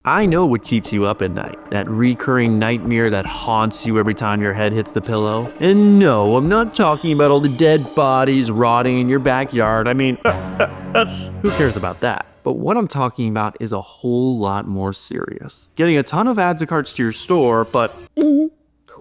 I know what keeps you up at night, that recurring nightmare that haunts you every time your head hits the pillow. And no, I'm not talking about all the dead bodies rotting in your backyard. I mean, who cares about that? But what I'm talking about is a whole lot more serious. Getting a ton of add to carts to your store, but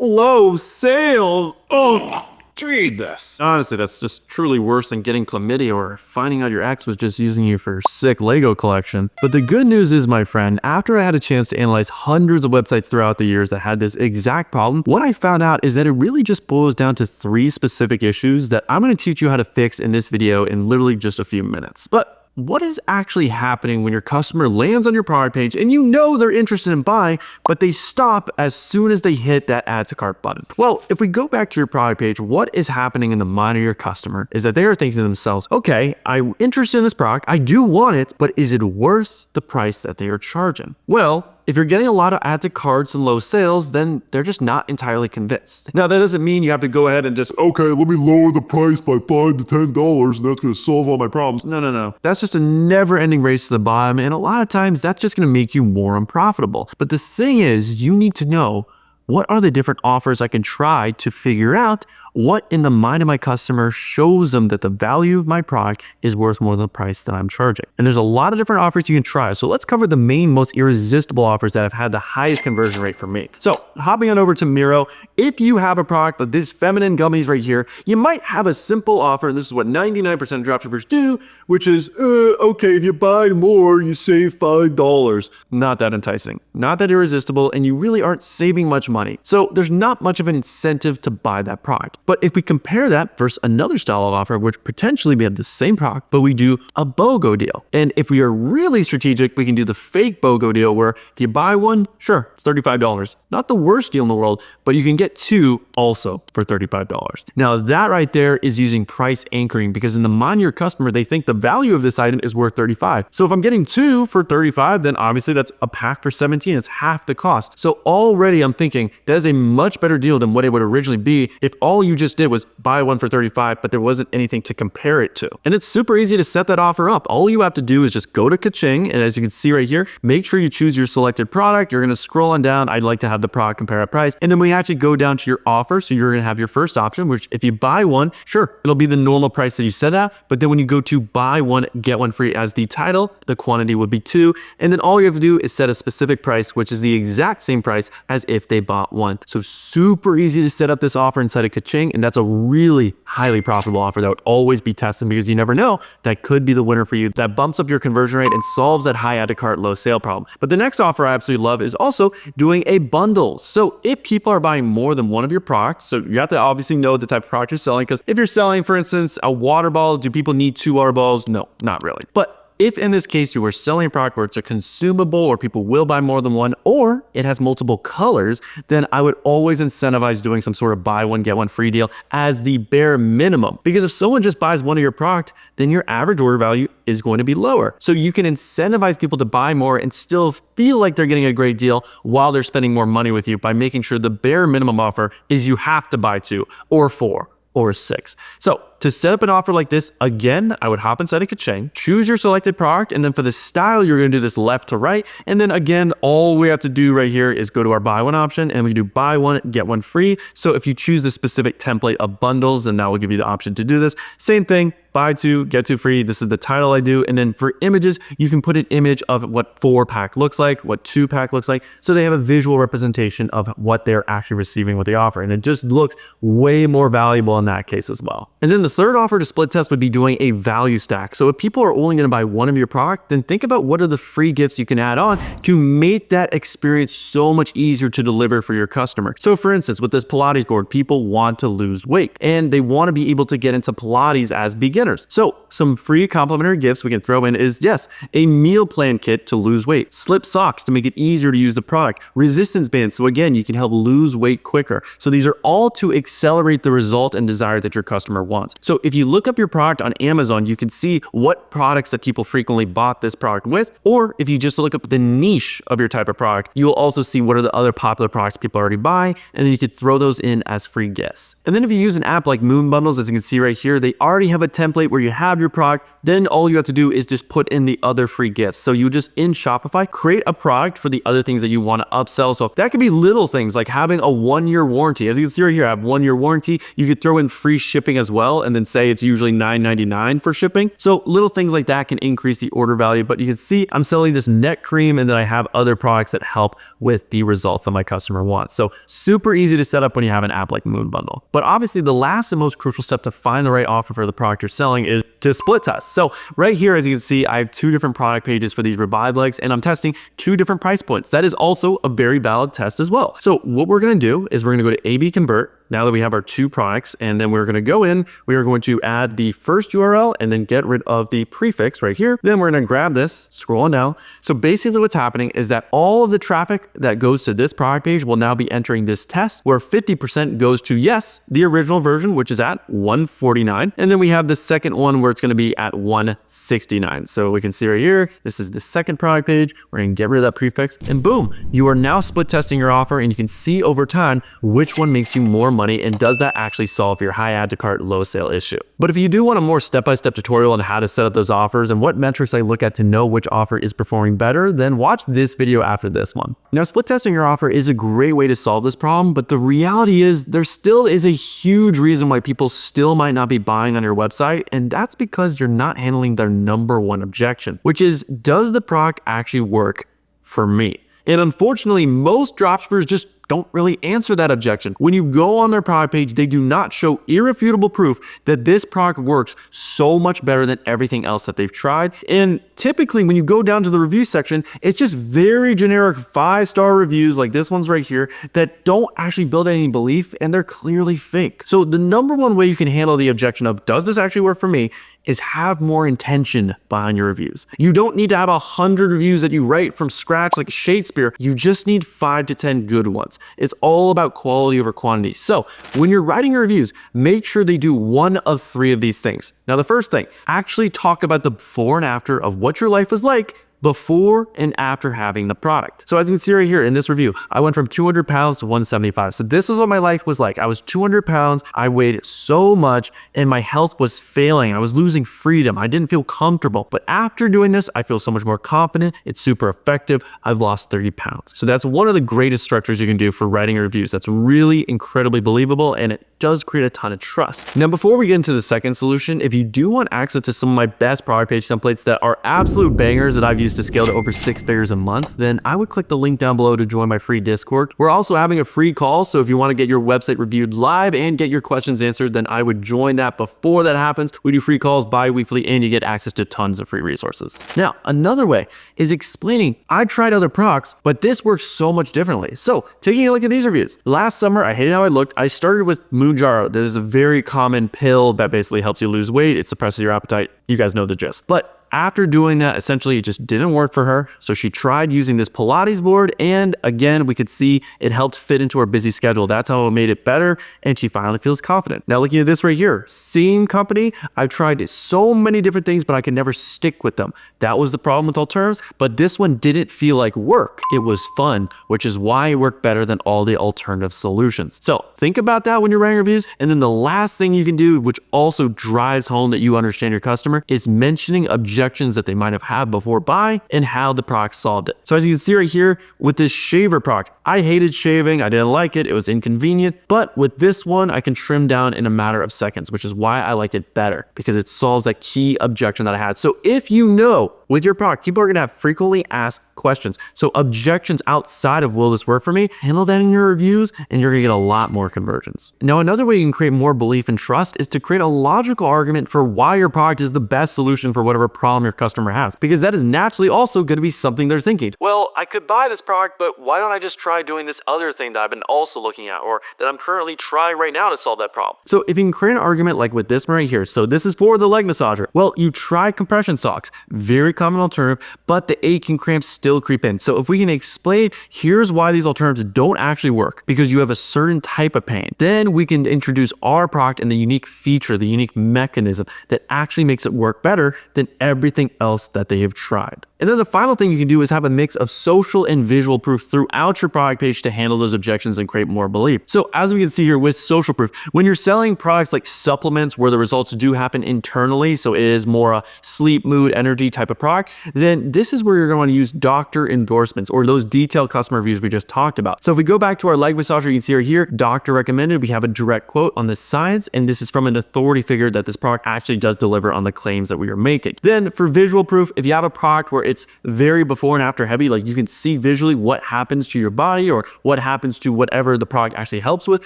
low sales. Oh, Jesus. Honestly, that's just truly worse than getting chlamydia or finding out your ex was just using you for your sick Lego collection. But the good news is, my friend, after I had a chance to analyze hundreds of websites throughout the years that had this exact problem, what I found out is that it really just boils down to 3 specific issues that I'm going to teach you how to fix in this video in literally just a few minutes. But what is actually happening when your customer lands on your product page and you know they're interested in buying, but they stop as soon as they hit that add to cart button? Well, if we go back to your product page, what is happening in the mind of your customer is that they are thinking to themselves, okay, I'm interested in this product, I do want it, but is it worth the price that they are charging? Well, if you're getting a lot of add to carts and low sales, then they're just not entirely convinced. Now, that doesn't mean you have to go ahead and just, okay, let me lower the price by $5 to $10 and that's gonna solve all my problems. No. That's just a never-ending race to the bottom, and a lot of times that's just gonna make you more unprofitable. But the thing is, you need to know, what are the different offers I can try to figure out what in the mind of my customer shows them that the value of my product is worth more than the price that I'm charging? And there's a lot of different offers you can try. So let's cover the main, most irresistible offers that have had the highest conversion rate for me. So hopping on over to Miro, if you have a product like these feminine gummies right here, you might have a simple offer, and this is what 99% of dropshippers do, which is, okay, if you buy more, you save $5. Not that enticing, not that irresistible, and you really aren't saving much money. So there's not much of an incentive to buy that product. But if we compare that versus another style of offer, which potentially we have the same product, but we do a BOGO deal. And if we are really strategic, we can do the fake BOGO deal where if you buy one, sure, it's $35. Not the worst deal in the world, but you can get 2 also for $35. Now that right there is using price anchoring, because in the mind of your customer, they think the value of this item is worth $35. So if I'm getting 2 for $35, then obviously that's a pack for $17. It's half the cost. So already I'm thinking that is a much better deal than what it would originally be if all you just did was buy one for $35, but there wasn't anything to compare it to. And it's super easy to set that offer up. All you have to do is just go to Kaching, and as you can see right here, make sure you choose your selected product. You're going to scroll on down. I'd like to have the product compare at price. And then we actually go down to your offer. So you're going to have your first option, which if you buy one, sure, it'll be the normal price that you set at. But then when you go to buy one, get one free as the title, the quantity would be 2. And then all you have to do is set a specific price, which is the exact same price as if they bought one. So super easy to set up this offer inside of Kaching. And that's a really highly profitable offer that would always be tested, because you never know, that could be the winner for you. That bumps up your conversion rate and solves that high add to cart, low sale problem. But the next offer I absolutely love is also doing a bundle. So if people are buying more than one of your products, so you have to obviously know the type of product you're selling, because if you're selling, for instance, a water bottle, do people need 2 water bottles? No, not really. But if in this case you were selling a product where it's a consumable or people will buy more than one, or it has multiple colors, then I would always incentivize doing some sort of buy one, get one free deal as the bare minimum. Because if someone just buys one of your product, then your average order value is going to be lower. So you can incentivize people to buy more and still feel like they're getting a great deal while they're spending more money with you by making sure the bare minimum offer is you have to buy 2 or 4 or 6. So to set up an offer like this, again, I would hop inside of Kaching, choose your selected product, and then for the style, you're going to do this left to right. And then again, all we have to do right here is go to our buy one option, and we do buy one, get one free. So if you choose the specific template of bundles, then that will give you the option to do this. Same thing, buy 2, get 2 free. This is the title I do. And then for images, you can put an image of what 4-pack looks like, what 2-pack looks like. So they have a visual representation of what they're actually receiving with the offer. And it just looks way more valuable in that case as well. And then the third offer to split test would be doing a value stack. So if people are only going to buy one of your product, then think about what are the free gifts you can add on to make that experience so much easier to deliver for your customer. So for instance, with this Pilates board, people want to lose weight and they want to be able to get into Pilates as beginners. So some free complimentary gifts we can throw in is, yes, a meal plan kit to lose weight, slip socks to make it easier to use the product, resistance bands, so again, you can help lose weight quicker. So these are all to accelerate the result and desire that your customer wants. So if you look up your product on Amazon, you can see what products that people frequently bought this product with, or if you just look up the niche of your type of product, you will also see what are the other popular products people already buy, and then you could throw those in as free gifts. And then if you use an app like Moon Bundles, as you can see right here, they already have a template where you have your product, then all you have to do is just put in the other free gifts. So you just in Shopify, create a product for the other things that you want to upsell. So that could be little things like having a 1-year warranty. As you can see right here, I have 1-year warranty. You could throw in free shipping as well, and then say it's usually $9.99 for shipping. So little things like that can increase the order value, but you can see I'm selling this neck cream and then I have other products that help with the results that my customer wants. So super easy to set up when you have an app like Moon Bundle. But obviously the last and most crucial step to find the right offer for the product you're selling is to split test. So right here, as you can see, I have 2 different product pages for these revive legs, and I'm testing 2 different price points. That is also a very valid test as well. So what we're going to do is we're going to go to A/B convert. Now that we have our 2 products, and then we're going to go in, we are going to add the first URL and then get rid of the prefix right here. Then we're going to grab this, scroll on down. So basically what's happening is that all of the traffic that goes to this product page will now be entering this test, where 50% goes to yes, the original version, which is at $149. And then we have the second one where it's going to be at $169. So we can see right here, this is the second product page. We're going to get rid of that prefix, and boom, you are now split testing your offer, and you can see over time which one makes you more money, and does that actually solve your high add to cart low sale issue. But if you do want a more step-by-step tutorial on how to set up those offers and what metrics I look at to know which offer is performing better, then watch this video after this one. Now, split testing your offer is a great way to solve this problem, but the reality is there still is a huge reason why people still might not be buying on your website, and that's because you're not handling their number one objection, which is, does the product actually work for me? And unfortunately, most dropshippers just don't really answer that objection. When you go on their product page, they do not show irrefutable proof that this product works so much better than everything else that they've tried. And typically when you go down to the review section, it's just very generic 5-star reviews like this one's right here that don't actually build any belief, and they're clearly fake. So the number one way you can handle the objection of, does this actually work for me, is have more intention behind your reviews. You don't need to have 100 reviews that you write from scratch like Shakespeare. You just need 5 to 10 good ones. It's all about quality over quantity. So when you're writing your reviews, make sure they do one of 3 of these things. Now, the first thing, actually talk about the before and after of what your life was like before and after having the product. So as you can see right here in this review, I went from 200 pounds to 175. So this is what my life was like. I was 200 pounds. I weighed so much and my health was failing. I was losing freedom. I didn't feel comfortable. But after doing this, I feel so much more confident. It's super effective. I've lost 30 pounds. So that's one of the greatest structures you can do for writing your reviews. That's really incredibly believable, and it does create a ton of trust. Now, before we get into the second solution, if you do want access to some of my best product page templates that are absolute bangers that I've used to scale to over 6 figures a month, then I would click the link down below to join my free Discord. We're also having a free call, so if you want to get your website reviewed live and get your questions answered, then I would join that before that happens. We do free calls bi-weekly, and you get access to tons of free resources. Now, another way is explaining, I tried other products, but this works so much differently. So taking a look at these reviews. Last summer, I hated how I looked. I started with Moonjaro. That is a very common pill that basically helps you lose weight. It suppresses your appetite. You guys know the gist. But after doing that, essentially it just didn't work for her. So she tried using this Pilates board, and again, we could see it helped fit into her busy schedule. That's how it made it better, and she finally feels confident. Now looking at this right here, same company, I've tried so many different things, but I could never stick with them. That was the problem with alternatives, but this one didn't feel like work. It was fun, which is why it worked better than all the alternative solutions. So think about that when you're writing reviews. And then the last thing you can do, which also drives home that you understand your customer, is mentioning objectives that they might have had before buy and how the product solved it. So as you can see right here with this shaver product, I hated shaving. I didn't like it. It was inconvenient. But with this one, I can trim down in a matter of seconds, which is why I liked it better, because it solves that key objection that I had. So if you know with your product, people are going to have frequently asked questions. So objections outside of, will this work for me? Handle that in your reviews, and you're going to get a lot more conversions. Now, another way you can create more belief and trust is to create a logical argument for why your product is the best solution for whatever problem your customer has, because that is naturally also going to be something they're thinking. Well, I could buy this product, but why don't I just try try doing this other thing that I've been also looking at, or that I'm currently trying right now to solve that problem. So if you can create an argument like with this one right here, so this is for the leg massager. Well, you try compression socks, very common alternative, but the ache and cramps still creep in. So if we can explain, here's why these alternatives don't actually work, because you have a certain type of pain, then we can introduce our product and the unique feature, the unique mechanism that actually makes it work better than everything else that they have tried. And then the final thing you can do is have a mix of social and visual proof throughout your product page to handle those objections and create more belief. So as we can see here with social proof, when you're selling products like supplements where the results do happen internally, so it is more a sleep, mood, energy type of product, then this is where you're going to want to use doctor endorsements or those detailed customer reviews we just talked about. So if we go back to our leg massager, you can see right here, doctor recommended, we have a direct quote on the sides, and this is from an authority figure that this product actually does deliver on the claims that we are making. Then for visual proof, if you have a product where it's very before and after heavy, like you can see visually what happens to your body or what happens to whatever the product actually helps with,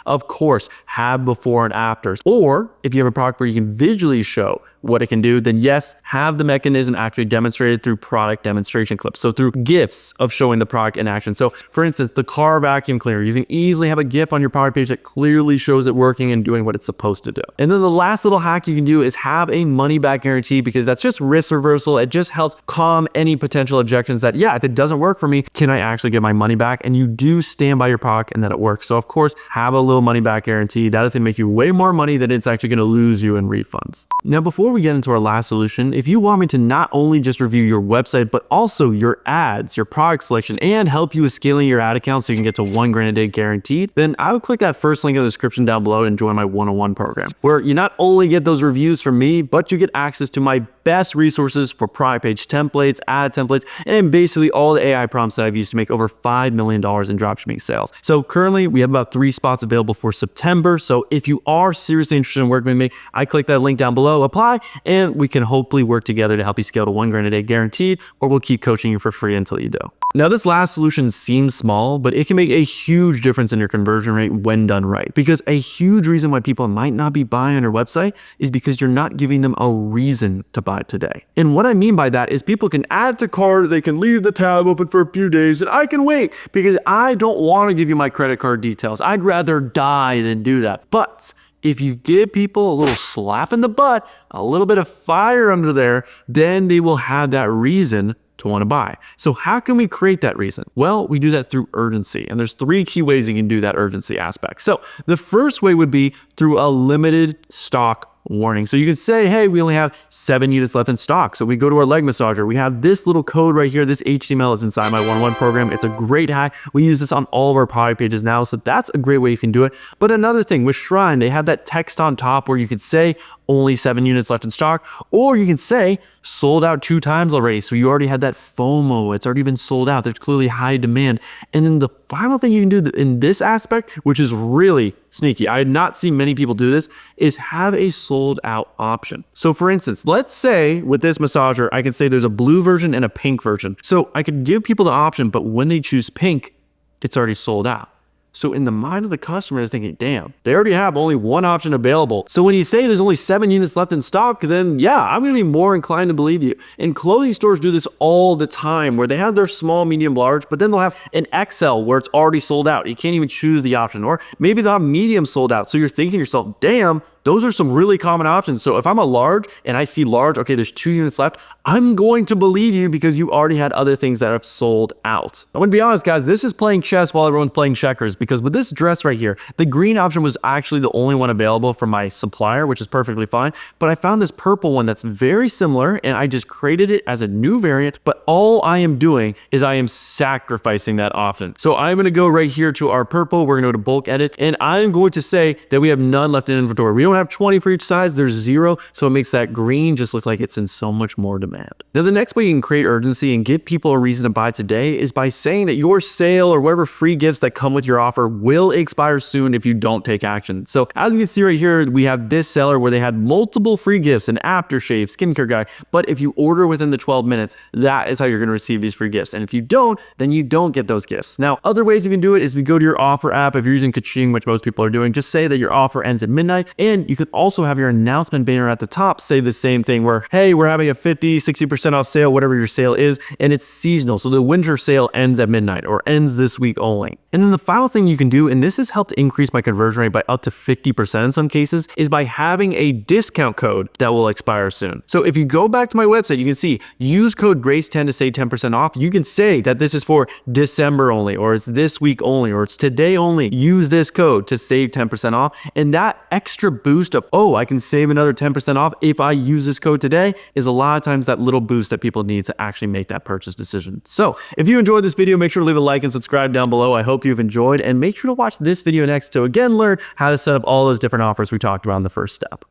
of course, have before and afters. Or if you have a product where you can visually show what it can do, then yes, have the mechanism actually demonstrated through product demonstration clips. So through GIFs of showing the product in action. So for instance, the car vacuum cleaner, you can easily have a GIF on your product page that clearly shows it working and doing what it's supposed to do. And then the last little hack you can do is have a money back guarantee, because that's just risk reversal. It just helps calm any potential objections that, yeah, if it doesn't work for me, can I actually get my money back? And you do stand by your product and that it works. So of course, have a little money back guarantee. That is going to make you way more money than it's actually going to lose you in refunds. Now, before we get into our last solution, if you want me to not only just review your website, but also your ads, your product selection, and help you with scaling your ad account so you can get to $1,000 a day guaranteed, then I would click that first link in the description down below and join my one-on-one program, where you not only get those reviews from me, but you get access to my best resources for product page templates, ad templates, and basically all the AI prompts that I've used to make over $5 million in dropshipping sales. So currently we have about 3 spots available for September. So if you are seriously interested in working with me, I click that link down below, apply, and we can hopefully work together to help you scale to $1,000 a day guaranteed, or we'll keep coaching you for free until you do. Now, this last solution seems small, but it can make a huge difference in your conversion rate when done right. Because a huge reason why people might not be buying on your website is because you're not giving them a reason to buy today. And what I mean by that is people can add to cart, they can leave the tab open for a few days, and I can wait because I don't want to give you my credit card details. I'd rather die than do that. But if you give people a little slap in the butt, a little bit of fire under there, then they will have that reason to want to buy. So how can we create that reason? Well, we do that through urgency. And there's 3 key ways you can do that urgency aspect. So the first way would be through a limited stock warning. So you can say, hey, we only have 7 units left in stock. So we go to our leg massager. We have this little code right here. This HTML is inside my one-on-one program. It's a great hack. We use this on all of our product pages now. So that's a great way you can do it. But another thing with Shrine, they have that text on top where you could say only 7 units left in stock, or you can say sold out 2 times already. So you already had that FOMO. It's already been sold out. There's clearly high demand. And then the final thing you can do in this aspect, which is really sneaky, I had not seen many people do this, is have a sold out option. So for instance, let's say with this massager, I can say there's a blue version and a pink version. So I could give people the option, but when they choose pink, it's already sold out. So in the mind of the customer is thinking, damn, they already have only one option available. So when you say there's only 7 units left in stock, then yeah, I'm gonna be more inclined to believe you. And clothing stores do this all the time where they have their small, medium, large, but then they'll have an XL where it's already sold out. You can't even choose the option. Or maybe they'll have medium sold out. So you're thinking to yourself, damn, those are some really common options. So if I'm a large and I see large, okay, there's 2 units left, I'm going to believe you because you already had other things that have sold out. I'm gonna be honest, guys, this is playing chess while everyone's playing checkers, because with this dress right here, the green option was actually the only one available from my supplier, which is perfectly fine. But I found this purple one that's very similar and I just created it as a new variant, but all I am doing is I am sacrificing that option. So I'm gonna go right here to our purple, we're gonna go to bulk edit, and I'm going to say that we have none left in inventory. We don't have 20 for each size, there's 0, so it makes that green just look like it's in so much more demand. Now the next way you can create urgency and get people a reason to buy today is by saying that your sale or whatever free gifts that come with your offer will expire soon if you don't take action. So as you can see right here, we have this seller where they had multiple free gifts, an aftershave, skincare guide, but if you order within the 12 minutes, that is how you're gonna receive these free gifts. And if you don't, then you don't get those gifts. Now, other ways you can do it is we go to your offer app. If you're using Kaching, which most people are doing, just say that your offer ends at midnight and And you could also have your announcement banner at the top say the same thing where, hey, we're having a 50, 60% off sale, whatever your sale is, and it's seasonal. So the winter sale ends at midnight or ends this week only. And then the final thing you can do, and this has helped increase my conversion rate by up to 50% in some cases, is by having a discount code that will expire soon. So if you go back to my website, you can see use code GRACE10 to save 10% off. You can say that this is for December only, or it's this week only, or it's today only. Use this code to save 10% off. And that extra boost of, oh, I can save another 10% off if I use this code today, is a lot of times that little boost that people need to actually make that purchase decision. So if you enjoyed this video, make sure to leave a like and subscribe down below. I hope you've enjoyed, and make sure to watch this video next to again learn how to set up all those different offers we talked about in the first step.